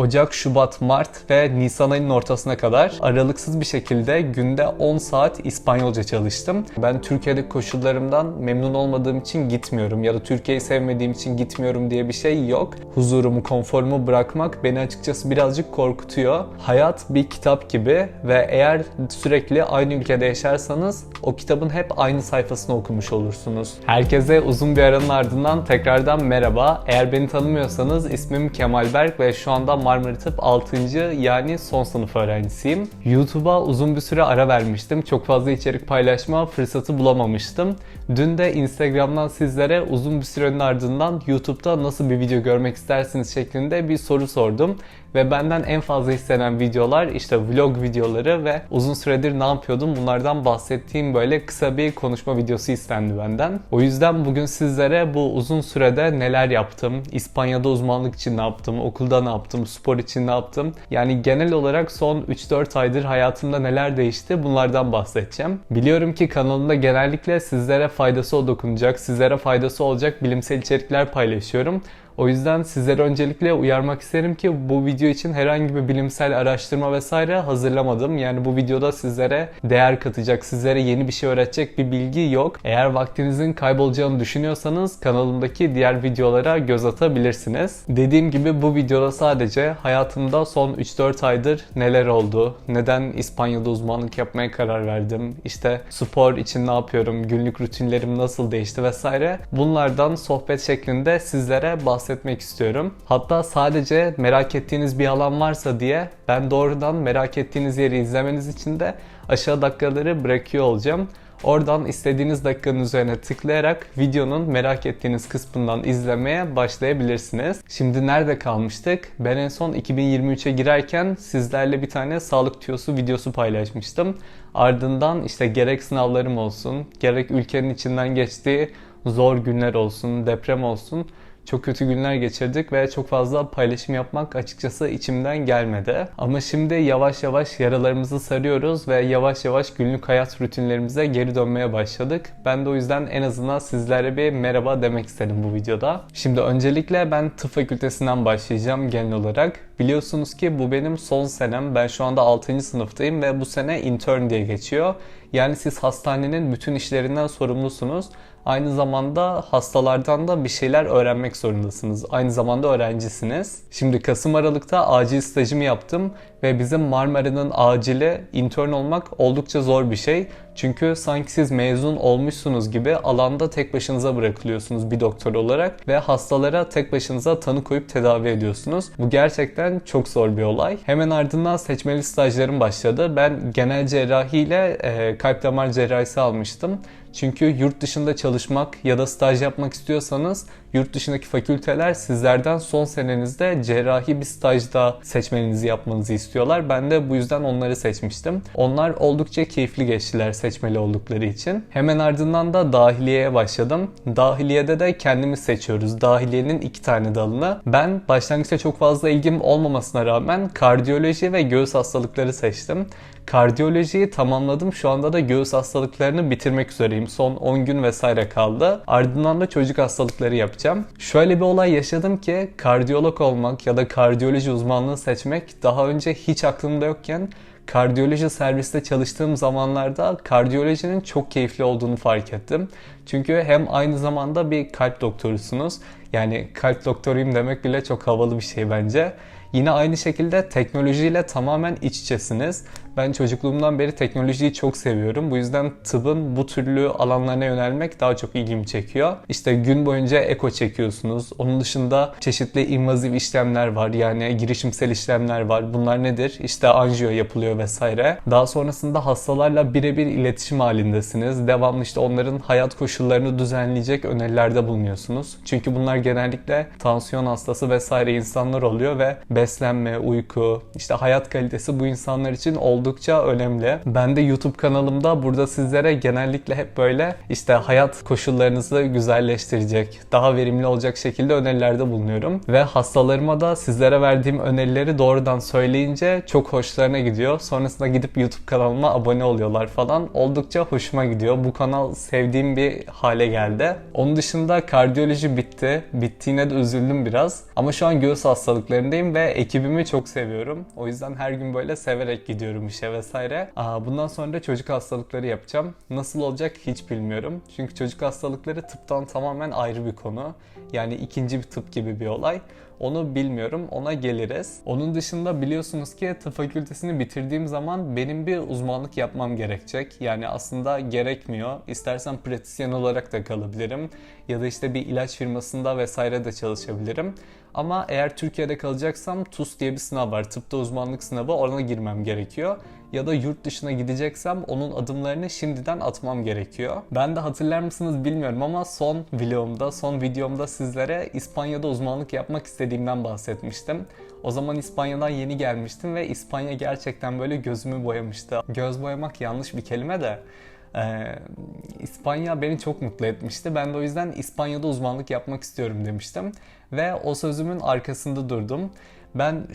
Ocak, Şubat, Mart ve Nisan ayının ortasına kadar aralıksız bir şekilde günde 10 saat İspanyolca çalıştım. Ben Türkiye'deki koşullarımdan memnun olmadığım için gitmiyorum ya da Türkiye'yi sevmediğim için gitmiyorum diye bir şey yok. Huzurumu, konforumu bırakmak beni açıkçası birazcık korkutuyor. Hayat bir kitap gibi ve eğer sürekli aynı ülkede yaşarsanız o kitabın hep aynı sayfasını okumuş olursunuz. Herkese uzun bir aranın ardından tekrardan merhaba. Eğer beni tanımıyorsanız ismim Kemal Berk ve şu anda Marmara Tıp 6. yani son sınıf öğrencisiyim. YouTube'a uzun bir süre ara vermiştim. Çok fazla içerik paylaşma fırsatı bulamamıştım. Dün de Instagram'dan sizlere uzun bir sürenin ardından YouTube'da nasıl bir video görmek istersiniz şeklinde bir soru sordum. Ve benden en fazla istenen videolar işte vlog videoları ve uzun süredir ne yapıyordum bunlardan bahsettiğim böyle kısa bir konuşma videosu istendi benden. O yüzden bugün sizlere bu uzun sürede neler yaptım, İspanya'da uzmanlık için ne yaptım, okulda ne yaptım, spor için ne yaptım. Yani genel olarak son 3-4 aydır hayatımda neler değişti bunlardan bahsedeceğim. Biliyorum ki kanalımda genellikle sizlere faydası dokunacak, sizlere faydası olacak bilimsel içerikler paylaşıyorum. O yüzden sizlere öncelikle uyarmak isterim ki bu video için herhangi bir bilimsel araştırma vesaire hazırlamadım. Yani bu videoda sizlere değer katacak, sizlere yeni bir şey öğretecek bir bilgi yok. Eğer vaktinizin kaybolacağını düşünüyorsanız kanalımdaki diğer videolara göz atabilirsiniz. Dediğim gibi bu videoda sadece hayatımda son 3-4 aydır neler oldu, neden İspanya'da uzmanlık yapmaya karar verdim, işte spor için ne yapıyorum, günlük rutinlerim nasıl değişti vesaire. Bunlardan sohbet şeklinde sizlere bahsetmek istiyorum. Hatta sadece merak ettiğiniz bir alan varsa diye ben doğrudan merak ettiğiniz yeri izlemeniz için de aşağı dakikaları bırakıyor olacağım. Oradan istediğiniz dakikanın üzerine tıklayarak videonun merak ettiğiniz kısmından izlemeye başlayabilirsiniz. Şimdi nerede kalmıştık? Ben en son 2023'e girerken sizlerle bir tane sağlık tüyosu videosu paylaşmıştım. Ardından işte gerek sınavlarım olsun, gerek ülkenin içinden geçtiği zor günler olsun, deprem olsun, çok kötü günler geçirdik ve çok fazla paylaşım yapmak açıkçası içimden gelmedi. Ama şimdi yavaş yavaş yaralarımızı sarıyoruz ve yavaş yavaş günlük hayat rutinlerimize geri dönmeye başladık. Ben de o yüzden en azından sizlere bir merhaba demek istedim bu videoda. Şimdi öncelikle ben tıp fakültesinden başlayacağım genel olarak. Biliyorsunuz ki bu benim son senem. Ben şu anda 6. sınıftayım ve bu sene intern diye geçiyor. Yani siz hastanenin bütün işlerinden sorumlusunuz. Aynı zamanda hastalardan da bir şeyler öğrenmek zorundasınız. Aynı zamanda öğrencisiniz. Şimdi Kasım-Aralık'ta acil stajımı yaptım ve bizim Marmara'nın acili intern olmak oldukça zor bir şey. Çünkü sanki siz mezun olmuşsunuz gibi alanda tek başınıza bırakılıyorsunuz bir doktor olarak ve hastalara tek başınıza tanı koyup tedavi ediyorsunuz. Bu gerçekten çok zor bir olay. Hemen ardından seçmeli stajlarım başladı. Ben genel cerrahi ile kalp damar cerrahisi almıştım. Çünkü yurt dışında çalışmak ya da staj yapmak istiyorsanız yurt dışındaki fakülteler sizlerden son senenizde cerrahi bir stajda seçmenizi yapmanızı istiyorlar. Ben de bu yüzden onları seçmiştim. Onlar oldukça keyifli geçtiler seçmeli oldukları için. Hemen ardından da dahiliyeye başladım. Dahiliyede de kendimiz seçiyoruz. Dahiliyenin 2 tane dalını. Ben başlangıçta çok fazla ilgim olmamasına rağmen kardiyoloji ve göğüs hastalıkları seçtim. Kardiyolojiyi tamamladım. Şu anda da göğüs hastalıklarını bitirmek üzereyim. Son 10 gün vesaire kaldı. Ardından da çocuk hastalıkları yapacağım. Şöyle bir olay yaşadım ki kardiyolog olmak ya da kardiyoloji uzmanlığı seçmek daha önce hiç aklımda yokken kardiyoloji serviste çalıştığım zamanlarda kardiyolojinin çok keyifli olduğunu fark ettim. Çünkü hem aynı zamanda bir kalp doktorusunuz. Yani kalp doktoruyum demek bile çok havalı bir şey bence. Yine aynı şekilde teknolojiyle tamamen iç içesiniz. Ben çocukluğumdan beri teknolojiyi çok seviyorum. Bu yüzden tıbbın bu türlü alanlarına yönelmek daha çok ilgimi çekiyor. İşte gün boyunca eko çekiyorsunuz. Onun dışında çeşitli invaziv işlemler var. Yani girişimsel işlemler var. Bunlar nedir? İşte anjiyo yapılıyor vesaire. Daha sonrasında hastalarla birebir iletişim halindesiniz. Devamlı işte onların hayat koşullarını düzenleyecek önerilerde bulunuyorsunuz. Çünkü bunlar genellikle tansiyon hastası vesaire insanlar oluyor ve beslenme, uyku, işte hayat kalitesi bu insanlar için oldukça önemli. Ben de YouTube kanalımda burada sizlere genellikle hep böyle işte hayat koşullarınızı güzelleştirecek, daha verimli olacak şekilde önerilerde bulunuyorum. Ve hastalarıma da sizlere verdiğim önerileri doğrudan söyleyince çok hoşlarına gidiyor. Sonrasında gidip YouTube kanalıma abone oluyorlar falan. Oldukça hoşuma gidiyor. Bu kanal sevdiğim bir hale geldi. Onun dışında kardiyoloji bitti. Bittiğine de üzüldüm biraz. Ama şu an göğüs hastalıklarındayım ve ekibimi çok seviyorum. O yüzden her gün böyle severek gidiyorum işe vesaire. Bundan sonra da çocuk hastalıkları yapacağım. Nasıl olacak hiç bilmiyorum. Çünkü çocuk hastalıkları tıptan tamamen ayrı bir konu. Yani ikinci bir tıp gibi bir olay. Onu bilmiyorum, ona geliriz. Onun dışında biliyorsunuz ki tıp fakültesini bitirdiğim zaman benim bir uzmanlık yapmam gerekecek. Yani aslında gerekmiyor. İstersen pratisyen olarak da kalabilirim. Ya da işte bir ilaç firmasında vesaire de çalışabilirim. Ama eğer Türkiye'de kalacaksam TUS diye bir sınav var. Tıpta uzmanlık sınavı, ona girmem gerekiyor. Ya da yurt dışına gideceksem onun adımlarını şimdiden atmam gerekiyor. Ben de hatırlar mısınız bilmiyorum ama son videomda sizlere İspanya'da uzmanlık yapmak istediğimden bahsetmiştim. O zaman İspanya'dan yeni gelmiştim ve İspanya gerçekten böyle gözümü boyamıştı. Göz boyamak yanlış bir kelime de. İspanya beni çok mutlu etmişti. Ben de o yüzden İspanya'da uzmanlık yapmak istiyorum demiştim. Ve o sözümün arkasında durdum. Ben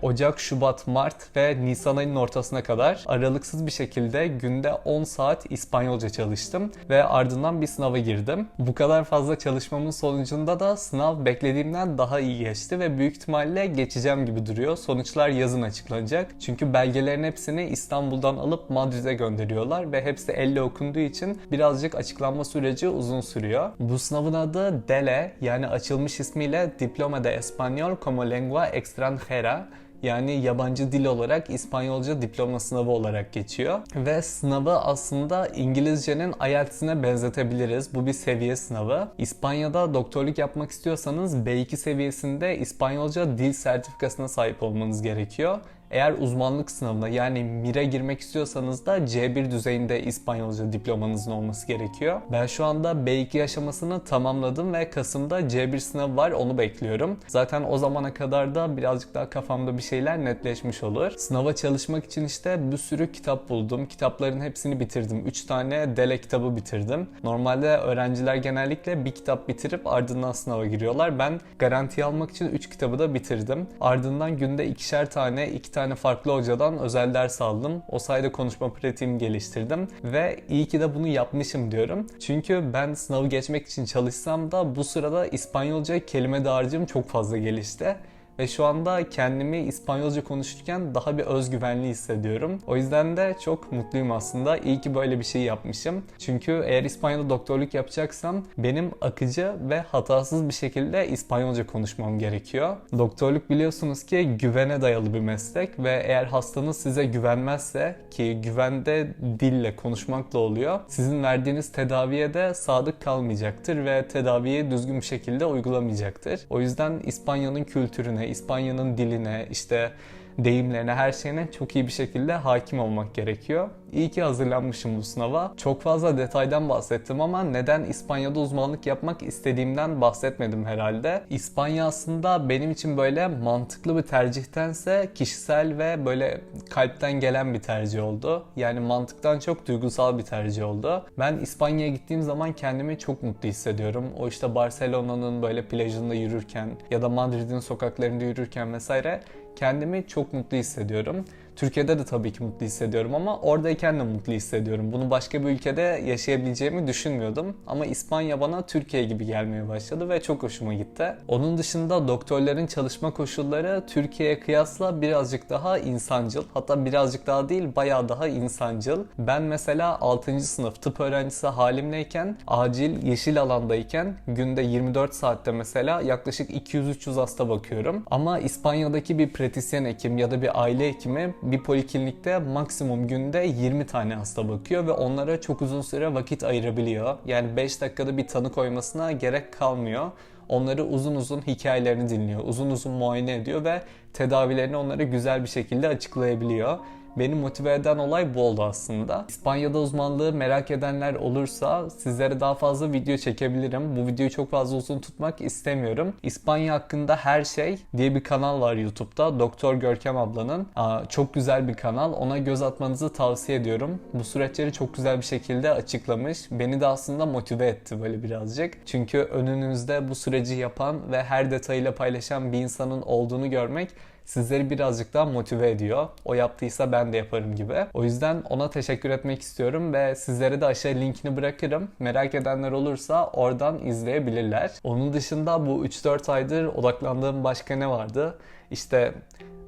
Ocak, Şubat, Mart ve Nisan ayının ortasına kadar aralıksız bir şekilde günde 10 saat İspanyolca çalıştım ve ardından bir sınava girdim. Bu kadar fazla çalışmamın sonucunda da sınav beklediğimden daha iyi geçti ve büyük ihtimalle geçeceğim gibi duruyor. Sonuçlar yazın açıklanacak. Çünkü belgelerin hepsini İstanbul'dan alıp Madrid'e gönderiyorlar ve hepsi elle okunduğu için birazcık açıklanma süreci uzun sürüyor. Bu sınavın adı DELE, yani açılmış ismiyle Diploma de Español como Lengua Extranjera, yani yabancı dil olarak İspanyolca diploma sınavı olarak geçiyor. Ve sınavı aslında İngilizcenin IELTS'ine benzetebiliriz. Bu bir seviye sınavı. İspanya'da doktorluk yapmak istiyorsanız B2 seviyesinde İspanyolca dil sertifikasına sahip olmanız gerekiyor. Eğer uzmanlık sınavına yani MIR'e girmek istiyorsanız da C1 düzeyinde İspanyolca diplomanızın olması gerekiyor. Ben şu anda B2 aşamasını tamamladım ve Kasım'da C1 sınavı var, onu bekliyorum. Zaten o zamana kadar da birazcık daha kafamda bir şeyler netleşmiş olur. Sınava çalışmak için işte bir sürü kitap buldum. Kitapların hepsini bitirdim. 3 tane DELE kitabı bitirdim. Normalde öğrenciler genellikle bir kitap bitirip ardından sınava giriyorlar. Ben garanti almak için 3 kitabı da bitirdim. Ardından günde 2'şer tane, 2 tane farklı hocadan özel ders aldım. O sayede konuşma pratiğimi geliştirdim ve iyi ki de bunu yapmışım diyorum. Çünkü ben sınavı geçmek için çalışsam da bu sırada İspanyolca kelime dağarcığım çok fazla gelişti. Ve şu anda kendimi İspanyolca konuşurken daha bir özgüvenli hissediyorum. O yüzden de çok mutluyum aslında. İyi ki böyle bir şey yapmışım. Çünkü eğer İspanya'da doktorluk yapacaksam benim akıcı ve hatasız bir şekilde İspanyolca konuşmam gerekiyor. Doktorluk biliyorsunuz ki güvene dayalı bir meslek ve eğer hastanız size güvenmezse, ki güvende dille konuşmakla oluyor, sizin verdiğiniz tedaviye de sadık kalmayacaktır ve tedaviyi düzgün bir şekilde uygulamayacaktır. O yüzden İspanya'nın kültürüne, İspanya'nın diline, işte deyimlerine, her şeyine çok iyi bir şekilde hakim olmak gerekiyor. İyi ki hazırlanmışım bu sınava. Çok fazla detaydan bahsettim ama neden İspanya'da uzmanlık yapmak istediğimden bahsetmedim herhalde. İspanya aslında benim için böyle mantıklı bir tercihtense kişisel ve böyle kalpten gelen bir tercih oldu. Yani mantıktan çok duygusal bir tercih oldu. Ben İspanya'ya gittiğim zaman kendimi çok mutlu hissediyorum. O işte Barcelona'nın böyle plajında yürürken ya da Madrid'in sokaklarında yürürken vesaire kendimi çok mutlu hissediyorum. Türkiye'de de tabii ki mutlu hissediyorum ama oradayken de mutlu hissediyorum. Bunu başka bir ülkede yaşayabileceğimi düşünmüyordum. Ama İspanya bana Türkiye gibi gelmeye başladı ve çok hoşuma gitti. Onun dışında doktorların çalışma koşulları Türkiye'ye kıyasla birazcık daha insancıl. Hatta birazcık daha değil, bayağı daha insancıl. Ben mesela 6. sınıf tıp öğrencisi halimleyken, acil yeşil alandayken günde 24 saatte mesela yaklaşık 200-300 hasta bakıyorum. Ama İspanya'daki bir pratisyen hekim ya da bir aile hekimi bir poliklinikte maksimum günde 20 tane hasta bakıyor ve onlara çok uzun süre vakit ayırabiliyor. Yani 5 dakikada bir tanı koymasına gerek kalmıyor. Onları uzun uzun hikayelerini dinliyor, uzun uzun muayene ediyor ve tedavilerini onlara güzel bir şekilde açıklayabiliyor. Beni motive eden olay bu oldu aslında. İspanya'da uzmanlığı merak edenler olursa sizlere daha fazla video çekebilirim. Bu videoyu çok fazla uzun tutmak istemiyorum. İspanya hakkında her şey diye bir kanal var YouTube'da. Doktor Görkem ablanın. Çok güzel bir kanal. Ona göz atmanızı tavsiye ediyorum. Bu süreçleri çok güzel bir şekilde açıklamış. Beni de aslında motive etti böyle birazcık. Çünkü önünüzde bu süreci yapan ve her detayıyla paylaşan bir insanın olduğunu görmek sizleri birazcık daha motive ediyor. O yaptıysa ben de yaparım gibi. O yüzden ona teşekkür etmek istiyorum ve sizlere de aşağı linkini bırakırım. Merak edenler olursa oradan izleyebilirler. Onun dışında bu 3-4 aydır odaklandığım başka ne vardı? İşte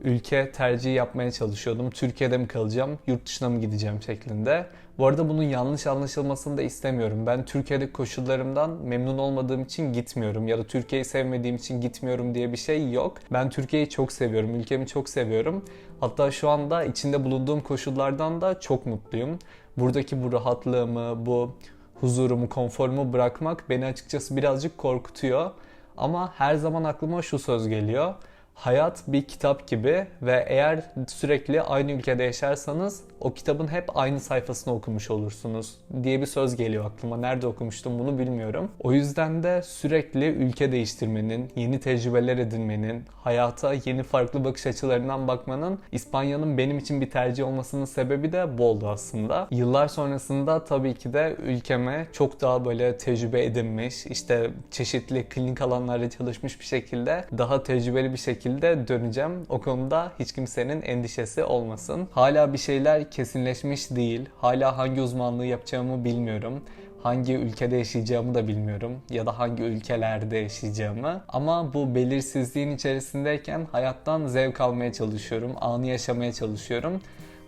ülke tercihi yapmaya çalışıyordum. Türkiye'de mi kalacağım, yurt dışına mı gideceğim şeklinde. Bu arada bunun yanlış anlaşılmasını da istemiyorum. Ben Türkiye'deki koşullarımdan memnun olmadığım için gitmiyorum ya da Türkiye'yi sevmediğim için gitmiyorum diye bir şey yok. Ben Türkiye'yi çok seviyorum, ülkemi çok seviyorum. Hatta şu anda içinde bulunduğum koşullardan da çok mutluyum. Buradaki bu rahatlığımı, bu huzurumu, konforumu bırakmak beni açıkçası birazcık korkutuyor. Ama her zaman aklıma şu söz geliyor. Hayat bir kitap gibi ve eğer sürekli aynı ülkede yaşarsanız o kitabın hep aynı sayfasını okumuş olursunuz diye bir söz geliyor aklıma. Nerede okumuştum bunu bilmiyorum. O yüzden de sürekli ülke değiştirmenin, yeni tecrübeler edinmenin, hayata yeni farklı bakış açılarından bakmanın İspanya'nın benim için bir tercih olmasının sebebi de bu oldu aslında. Yıllar sonrasında tabii ki de ülkeme çok daha böyle tecrübe edinmiş, işte çeşitli klinik alanlarda çalışmış bir şekilde daha tecrübeli bir şekilde döneceğim. O konuda hiç kimsenin endişesi olmasın. Hala bir şeyler kesinleşmiş değil. Hala hangi uzmanlığı yapacağımı bilmiyorum. Hangi ülkede yaşayacağımı da bilmiyorum ya da hangi ülkelerde yaşayacağımı. Ama bu belirsizliğin içerisindeyken hayattan zevk almaya çalışıyorum, anı yaşamaya çalışıyorum.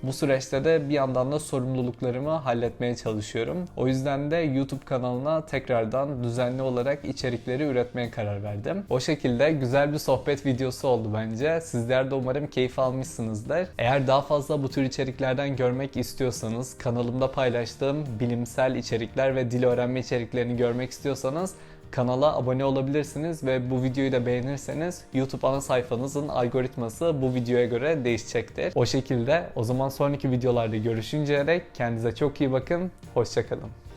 Bu süreçte de bir yandan da sorumluluklarımı halletmeye çalışıyorum. O yüzden de YouTube kanalına tekrardan düzenli olarak içerikleri üretmeye karar verdim. O şekilde güzel bir sohbet videosu oldu bence. Sizler de umarım keyif almışsınızdır. Eğer daha fazla bu tür içeriklerden görmek istiyorsanız, kanalımda paylaştığım bilimsel içerikler ve dil öğrenme içeriklerini görmek istiyorsanız kanala abone olabilirsiniz ve bu videoyu da beğenirseniz YouTube ana sayfanızın algoritması bu videoya göre değişecektir. O şekilde o zaman sonraki videolarda görüşünceye dek kendinize çok iyi bakın. Hoşça kalın.